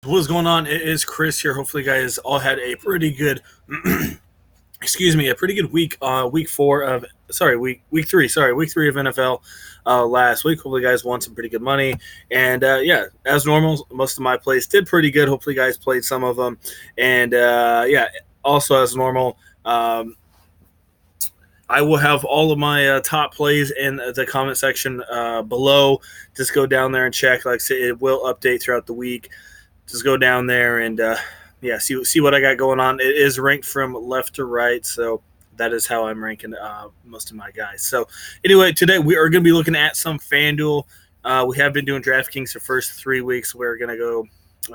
What's going on? It is Chris here. Hopefully, you guys all had a pretty good, excuse me, a pretty good week. Week three. Sorry, week three of NFL last week. Hopefully, you guys won some pretty good money. And yeah, as normal, most of my plays did pretty good. Hopefully, you guys played some of them. And yeah, also as normal. I will have all of my top plays in the comment section below. Just go down there and check. Like I said, it will update throughout the week. Just go down there and yeah, see what I got going on. It is ranked from left to right, so that is how I'm ranking most of my guys. So anyway, today we are going to be looking at some Fanduel. We have been doing DraftKings the first 3 weeks. We're going to go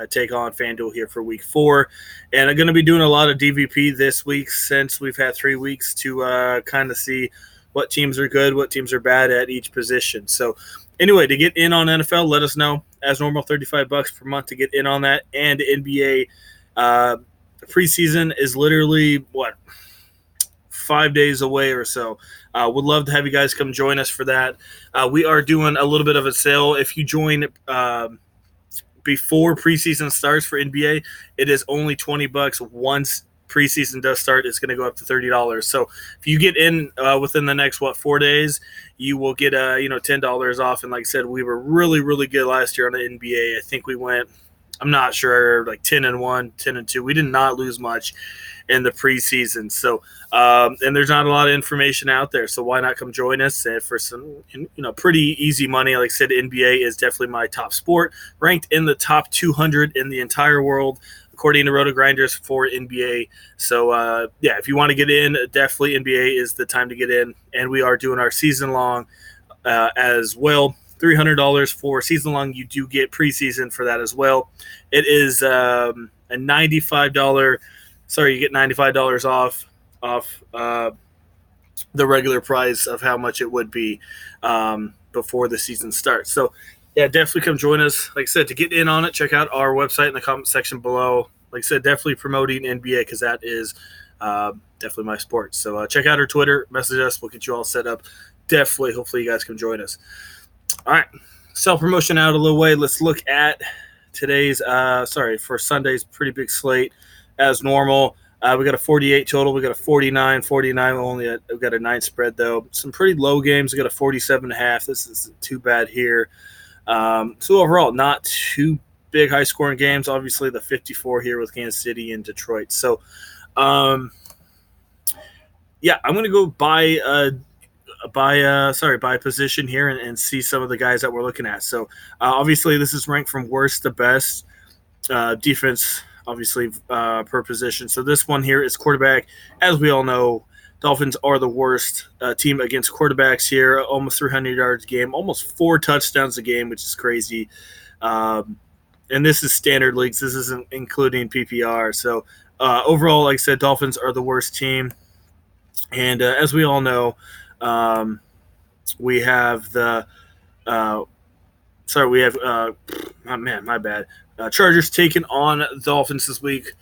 take on Fanduel here for week 4, and I'm going to be doing a lot of DVP this week since we've had 3 weeks to kind of see what teams are good, what teams are bad at each position. So anyway, to get in on NFL, let us know. As normal, $35 per month to get in on that. And NBA preseason is literally, 5 days away or so. Would love to have you guys come join us for that. We are doing a little bit of a sale. If you join before preseason starts for NBA, it is only $20. Once preseason does start, it's going to go up to $30. So if you get in within the next 4 days, you will get $10 off. And like I said, we were really good last year on the NBA. I think we went, I'm not sure, like 10-1, 10-2. We did not lose much in the preseason. So and there's not a lot of information out there, so why not come join us for some pretty easy money. Like I said, NBA is definitely my top sport, ranked in the top 200 in the entire world according to Roto Grinders for NBA. So yeah, if you want to get in, definitely NBA is the time to get in. And we are doing our season long as well. $300 for season long. You do get preseason for that as well. It is a $95. Sorry, you get $95 off the regular price of how much it would be before the season starts. So yeah, definitely come join us. Like I said, to get in on it, check out our website in the comment section below. Like I said, definitely promoting NBA because that is definitely my sport. So check out our Twitter, message us. We'll get you all set up. Definitely, hopefully you guys can join us. All right, self-promotion out a little way. Let's look at today's, for Sunday's pretty big slate as normal. We got a 48 total. We got a 49. We've got a 9 spread, though. Some pretty low games. We got a 47.5. This isn't too bad here. So overall, not too big high-scoring games. Obviously, the 54 here with Kansas City and Detroit. So, yeah, I'm going to go by position here and see some of the guys that we're looking at. So, obviously, this is ranked from worst to best. Defense, obviously, per position. So this one here is quarterback. As we all know, Dolphins are the worst team against quarterbacks here. Almost 300 yards a game, almost 4 touchdowns a game, which is crazy. And this is standard leagues. This isn't including PPR. So overall, like I said, Dolphins are the worst team. And as we all know, we have the my bad. Chargers taking on Dolphins this week.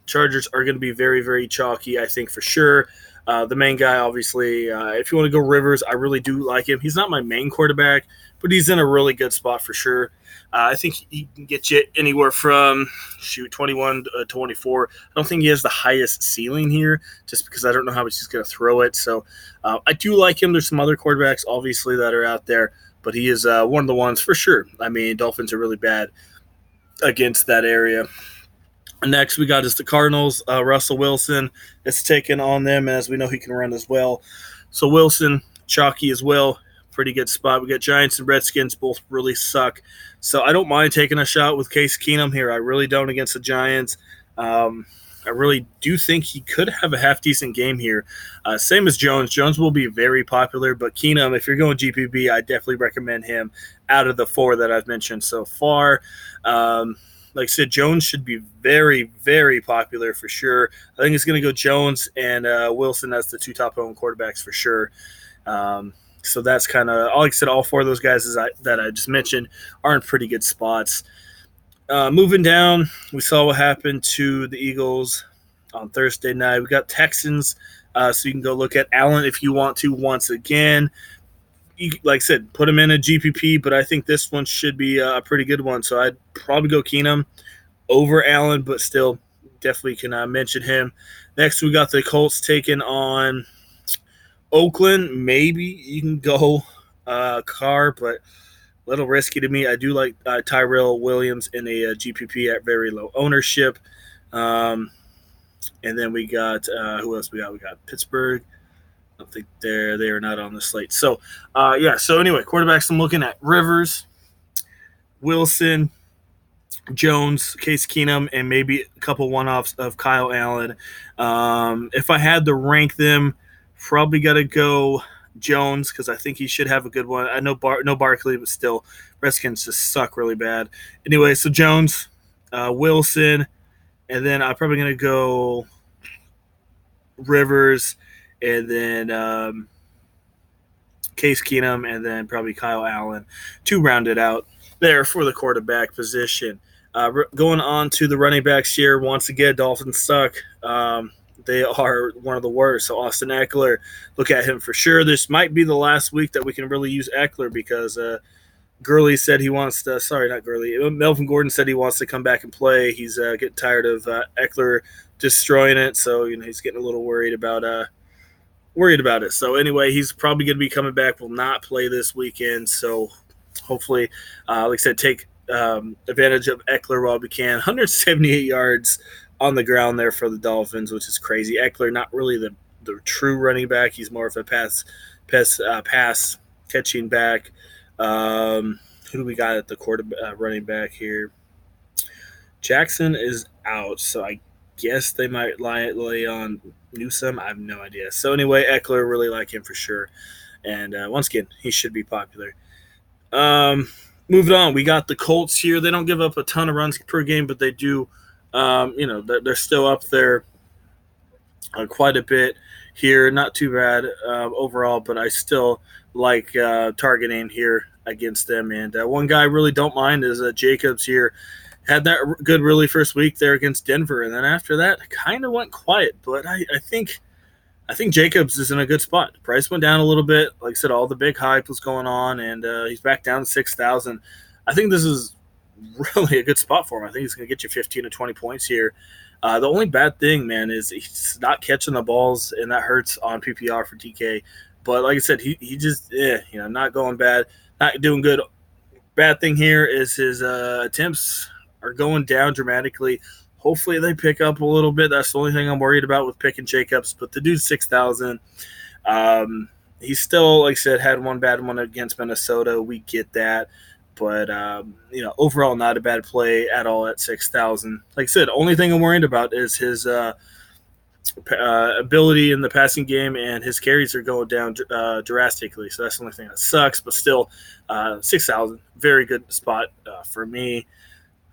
Chargers are going to be very chalky, I think, for sure. The main guy, obviously, if you want to go Rivers, I really do like him. He's not my main quarterback, but he's in a really good spot for sure. I think he can get you anywhere from 21 to 24. I don't think he has the highest ceiling here, just because I don't know how much he's going to throw it. So I do like him. There's some other quarterbacks, obviously, that are out there, but he is one of the ones for sure. I mean, Dolphins are really bad against that area. Next, we got is the Cardinals. Russell Wilson is taking on them, as we know he can run as well. So Wilson, chalky as well. Pretty good spot. We got Giants and Redskins, both really suck. So I don't mind taking a shot with Case Keenum here. I really don't against the Giants. I really do think he could have a half-decent game here. Same as Jones. Jones will be very popular, but Keenum, if you're going GPP, I definitely recommend him out of the 4 that I've mentioned so far. Like I said, Jones should be very popular for sure. I think it's going to go Jones and Wilson as the 2 top-owned quarterbacks for sure. So that's kind of, like I said, all 4 of those guys that I just mentioned are in pretty good spots. Moving down, we saw what happened to the Eagles on Thursday night. We got Texans, so you can go look at Allen if you want to once again. Like I said, put him in a GPP, but I think this one should be a pretty good one. So I'd probably go Keenum over Allen, but still definitely can mention him. Next, we got the Colts taking on Oakland. Maybe you can go Carr, but a little risky to me. I do like Tyrell Williams in a GPP at very low ownership. And then we got who else we got? We got Pittsburgh. I don't think they are not on the slate. So yeah. So anyway, quarterbacks. I'm looking at Rivers, Wilson, Jones, Case Keenum, and maybe a couple one-offs of Kyle Allen. If I had to rank them, probably got to go Jones because I think he should have a good one. I know no Barkley, but still, Redskins just suck really bad. Anyway, so Jones, Wilson, and then I'm probably going to go Rivers, and then Case Keenum, and then probably Kyle Allen to round it out there for the quarterback position. Going on to the running backs here, once again, Dolphins suck. They are one of the worst. So Austin Eckler, look at him for sure. This might be the last week that we can really use Eckler because Gurley said he wants to – sorry, not Gurley. Melvin Gordon said he wants to come back and play. He's getting tired of Eckler destroying it, so he's getting a little worried about it. So anyway, he's probably going to be coming back. Will not play this weekend, so hopefully, like I said, take advantage of Eckler while we can. 178 yards on the ground there for the Dolphins, which is crazy. Eckler, not really the true running back. He's more of a pass catching back. Who do we got at the running back here? Jackson is out, so I guess they might lay on Newsome. I have no idea. So anyway, Eckler, really like him for sure. And once again, he should be popular. Moving on, we got the Colts here. They don't give up a ton of runs per game, but they do, they're still up there quite a bit here. Not too bad overall, but I still like targeting here against them. And one guy I really don't mind is Jacobs here. Had that good really first week there against Denver, and then after that, kind of went quiet. But I think Jacobs is in a good spot. The price went down a little bit. Like I said, all the big hype was going on, and he's back down to 6,000. I think this is really a good spot for him. I think he's going to get you 15 to 20 points here. The only bad thing, man, is he's not catching the balls, and that hurts on PPR for DK. But like I said, he just, not going bad, not doing good. Bad thing here is his attempts are going down dramatically. Hopefully they pick up a little bit. That's the only thing I'm worried about with picking Jacobs. But the dude's 6,000. He's still, like I said, had one bad one against Minnesota. We get that. But, overall not a bad play at all at 6,000. Like I said, only thing I'm worried about is his ability in the passing game, and his carries are going down drastically. So that's the only thing that sucks. But still, 6,000, very good spot for me.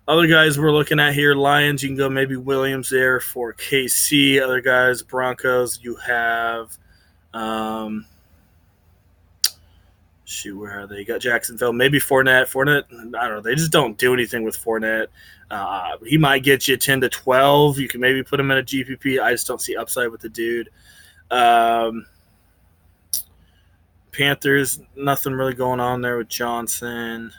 Other guys we're looking at here, Lions, you can go maybe Williams there for KC. Other guys, Broncos, you have, where are they? You got Jacksonville, maybe Fournette. Fournette, I don't know. They just don't do anything with Fournette. He might get you 10 to 12. You can maybe put him in a GPP. I just don't see upside with the dude. Panthers, nothing really going on there with Johnson.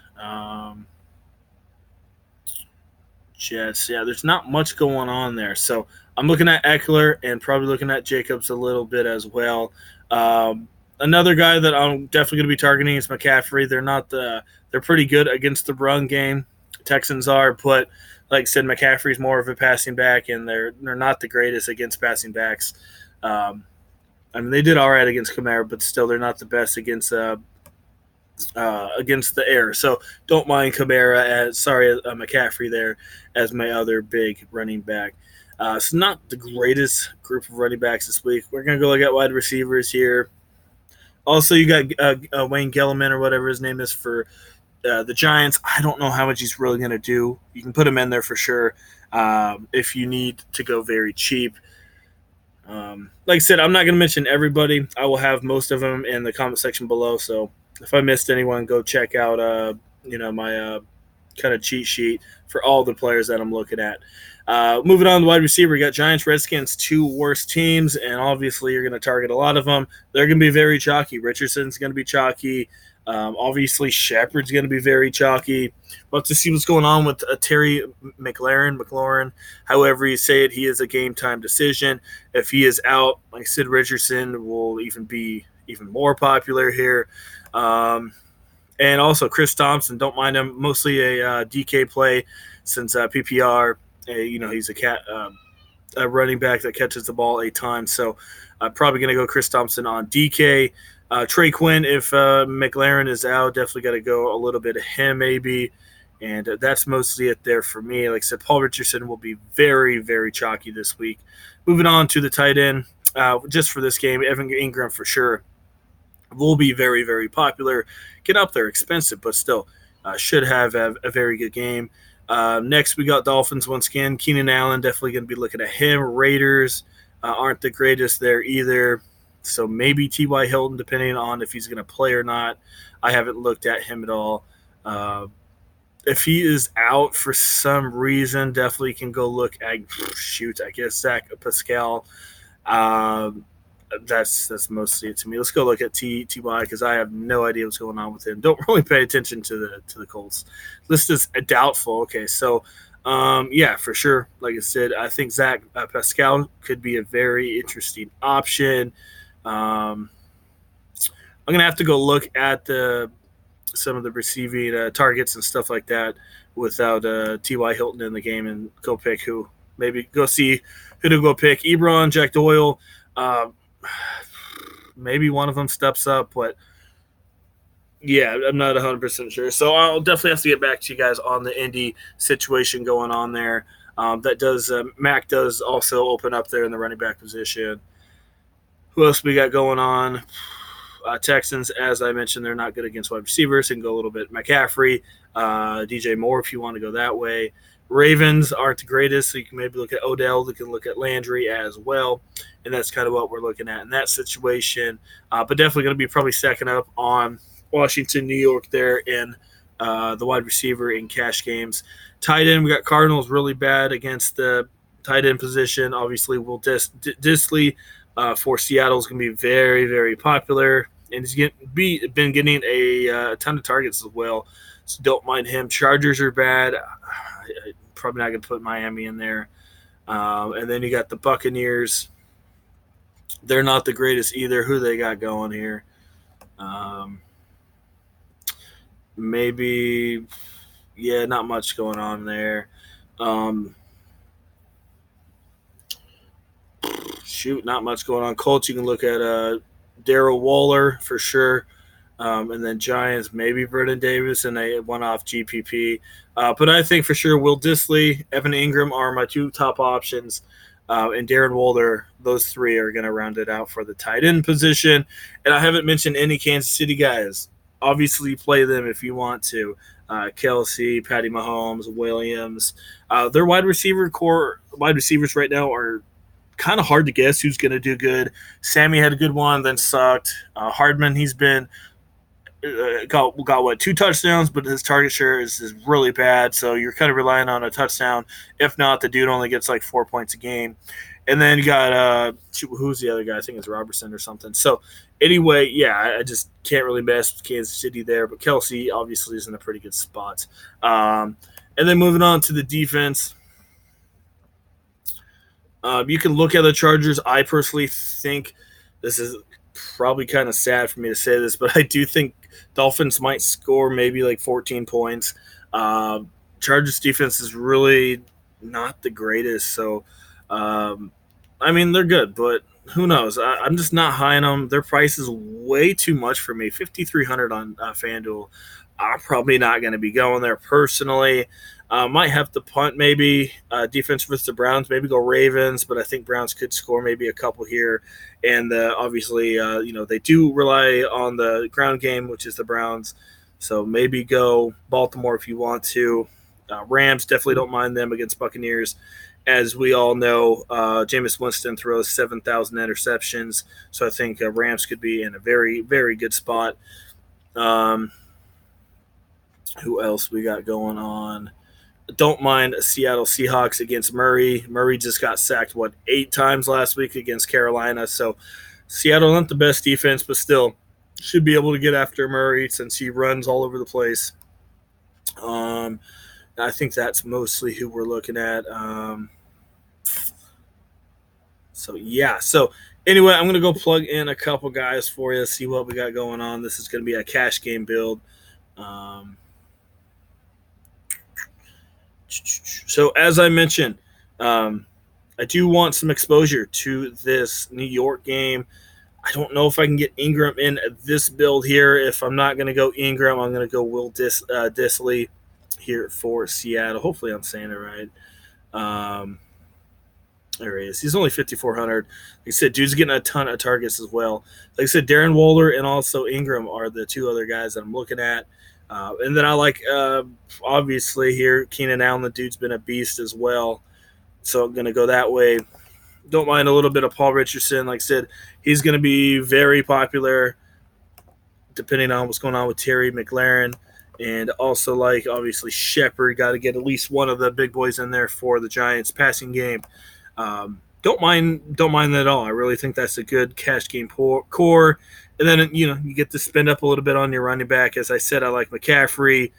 Jets, yeah, there's not much going on there. So I'm looking at Eckler and probably looking at Jacobs a little bit as well. Another guy that I'm definitely going to be targeting is McCaffrey. They're pretty good against the run game. Texans are, but like I said, McCaffrey's more of a passing back, and they're not the greatest against passing backs. They did all right against Kamara, but still they're not the best against the air. So don't mind McCaffrey there as my other big running back. It's not the greatest group of running backs this week. We're going to go look at wide receivers here. Also, you got Wayne Gellman or whatever his name is for the Giants. I don't know how much he's really going to do. You can put him in there for sure if you need to go very cheap. Like I said, I'm not going to mention everybody. I will have most of them in the comment section below. So if I missed anyone, go check out my kind of cheat sheet for all the players that I'm looking at. Moving on to wide receiver, we got Giants, Redskins, two worst teams, and obviously you're going to target a lot of them. They're going to be very chalky. Richardson's going to be chalky. Obviously, Shepard's going to be very chalky. We'll have to see what's going on with Terry McLaurin. However you say it, he is a game time decision. If he is out, like Sid Richardson will even be even more popular here. And also Chris Thompson, don't mind him. Mostly a DK play since PPR. He's a running back that catches the ball a ton. So I'm probably going to go Chris Thompson on DK. Trey Quinn, if McLaren is out, definitely got to go a little bit of him maybe. And that's mostly it there for me. Like I said, Paul Richardson will be very, very chalky this week. Moving on to the tight end, just for this game, Evan Ingram for sure will be very, very popular. Get up there, expensive, but still should have a very good game. Next, we got Dolphins once again. Keenan Allen, definitely going to be looking at him. Raiders aren't the greatest there either. So maybe T.Y. Hilton, depending on if he's going to play or not. I haven't looked at him at all. If he is out for some reason, definitely can go look at, I guess Zach Pascal. That's mostly it to me. Let's go look at T.Y. because I have no idea what's going on with him. Don't really pay attention to the Colts. List is doubtful. Okay, so yeah, for sure. Like I said, I think Zach Pascal could be a very interesting option. I'm gonna have to go look at some of the receiving targets and stuff like that without T.Y. Hilton in the game and go pick who. Maybe go see who to go pick. Ebron, Jack Doyle. Maybe one of them steps up, but yeah, I'm not 100% sure. So I'll definitely have to get back to you guys on the Indy situation going on there. Mac does also open up there in the running back position. Who else we got going on? Texans, as I mentioned, they're not good against wide receivers. You can go a little bit McCaffrey, DJ Moore if you want to go that way. Ravens aren't the greatest, so you can maybe look at Odell. You can look at Landry as well, and that's kind of what we're looking at in that situation. But definitely going to be probably second up on Washington, New York there in the wide receiver in cash games. Tight end, we got Cardinals really bad against the tight end position. Obviously, Will Dissly for Seattle is going to be very, very popular, and he's been getting a ton of targets as well. So don't mind him. Chargers are bad. Probably not going to put Miami in there. And then you got the Buccaneers. They're not the greatest either. Who they got going here? Maybe, yeah, not much going on there. Not much going on. Colts, you can look at Darryl Waller for sure. And then Giants, maybe Vernon Davis and a one-off GPP. But I think for sure Will Dissly, Evan Ingram are my two top options. And Darren Waller, those three are going to round it out for the tight end position. And I haven't mentioned any Kansas City guys. Obviously, play them if you want to. Kelsey, Patty Mahomes, Williams. Their wide receivers right now are kind of hard to guess who's going to do good. Sammy had a good one, then sucked. Hardman, he's been got 2 touchdowns, but his target share is really bad. So you're kind of relying on a touchdown. If not, the dude only gets like 4 points a game. And then you got who's the other guy? I think it's Robertson or something. So anyway, yeah, I just can't really mess with Kansas City there. But Kelsey obviously is in a pretty good spot. And then moving on to the defense. You can look at the Chargers. I personally think this is probably kind of sad for me to say this, but I do think Dolphins might score maybe like 14 points. Chargers defense is really not the greatest. So, I mean, they're good, but who knows? I'm just not high on them. Their price is way too much for me. $5,300 on Fanduel. I'm probably not going to be going there personally. Might have to punt maybe. Defense versus the Browns, maybe go Ravens, but I think Browns could score maybe a couple here. And obviously, they do rely on the ground game, which is the Browns. So maybe go Baltimore if you want to. Rams, definitely don't mind them against Buccaneers. As we all know, Jameis Winston throws 7,000 interceptions. So I think Rams could be in a very, very good spot. Who else we got going on? Don't mind Seattle Seahawks against Murray. Murray just got sacked, 8 times last week against Carolina. So Seattle not the best defense, but still should be able to get after Murray since he runs all over the place. I think that's mostly who we're looking at. So yeah. So anyway, I'm gonna go plug in a couple guys for you, see what we got going on. This is gonna be a cash game build. Um, so as I mentioned, I do want some exposure to this New York game. I don't know if I can get Ingram in this build here. If I'm not going to go Ingram, I'm going to go Will Dissly here for Seattle. Hopefully I'm saying it right. There he is. He's only 5,400. Like I said, dude's getting a ton of targets as well. Like I said, Darren Waller and also Ingram are the two other guys that I'm looking at. And then I like, obviously, here, Keenan Allen. The dude's been a beast as well. So I'm going to go that way. Don't mind a little bit of Paul Richardson. Like I said, he's going to be very popular depending on what's going on with Terry McLaurin. And also, like, obviously, Shepard. Got to get at least one of the big boys in there for the Giants passing game. Don't mind that at all. I really think that's a good cash game core. And then, you get to spend up a little bit on your running back. As I said, I like McCaffrey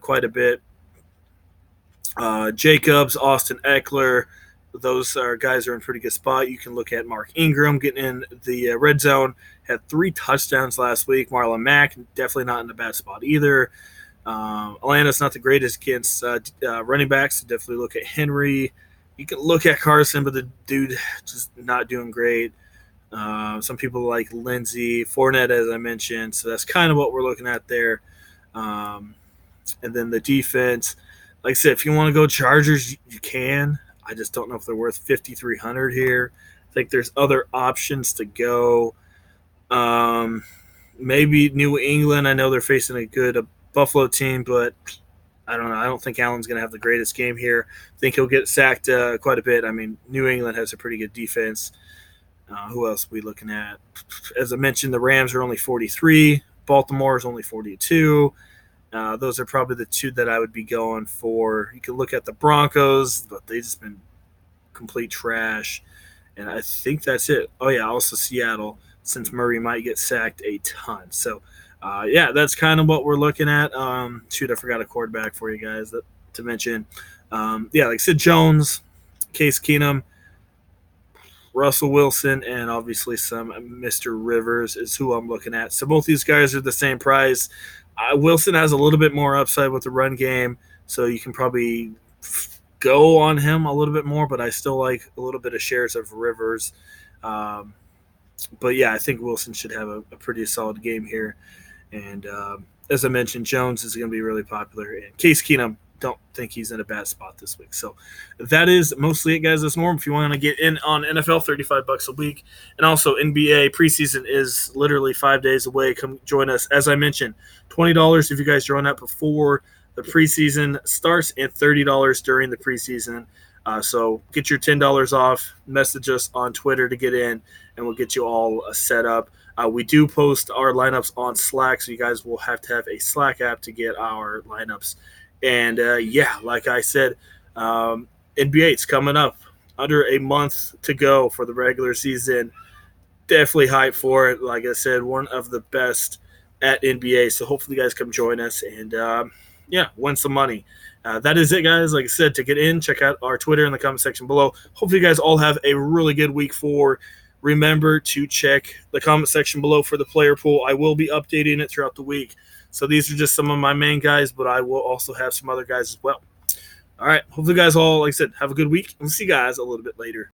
quite a bit. Jacobs, Austin Eckler, those guys are in pretty good spot. You can look at Mark Ingram getting in the red zone. Had 3 touchdowns last week. Marlon Mack, definitely not in a bad spot either. Atlanta's not the greatest against running backs. So definitely look at Henry. You can look at Carson, but the dude just not doing great. Some people like Lindsey, Fournette, as I mentioned. So that's kind of what we're looking at there. And then the defense. Like I said, if you want to go Chargers, you can. I just don't know if they're worth 5,300 here. I think there's other options to go. Maybe New England. I know they're facing a good Buffalo team, but I don't know. I don't think Allen's going to have the greatest game here. I think he'll get sacked quite a bit. I mean, New England has a pretty good defense. Who else are we looking at? As I mentioned, the Rams are only 43. Baltimore is only 42. Those are probably the two that I would be going for. You can look at the Broncos, but they've just been complete trash. And I think that's it. Oh, yeah, also Seattle, since Murray might get sacked a ton. So, that's kind of what we're looking at. I forgot a quarterback for you guys to mention. Like I said, Jones, Case Keenum, Russell Wilson, and obviously some Mr. Rivers is who I'm looking at. So both these guys are the same price. Wilson has a little bit more upside with the run game, so you can probably go on him a little bit more, but I still like a little bit of shares of Rivers. But, yeah, I think Wilson should have a pretty solid game here. And as I mentioned, Jones is going to be really popular. And Case Keenum, don't think he's in a bad spot this week. So that is mostly it, guys. This morning, if you want to get in on NFL, $35 a week. And also NBA preseason is literally 5 days away. Come join us. As I mentioned, $20 if you guys join up before the preseason starts and $30 during the preseason. So get your $10 off. Message us on Twitter to get in, and we'll get you all set up. We do post our lineups on Slack, so you guys will have to have a Slack app to get our lineups. And, like I said, NBA it's coming up. Under a month to go for the regular season. Definitely hyped for it. Like I said, one of the best at NBA. So hopefully you guys come join us and, win some money. That is it, guys. Like I said, to get in, check out our Twitter in the comment section below. Hopefully you guys all have a really good week 4. Remember to check the comment section below for the player pool. I will be updating it throughout the week. So these are just some of my main guys, but I will also have some other guys as well. All right. Hopefully, you guys all, like I said, have a good week. We'll see you guys a little bit later.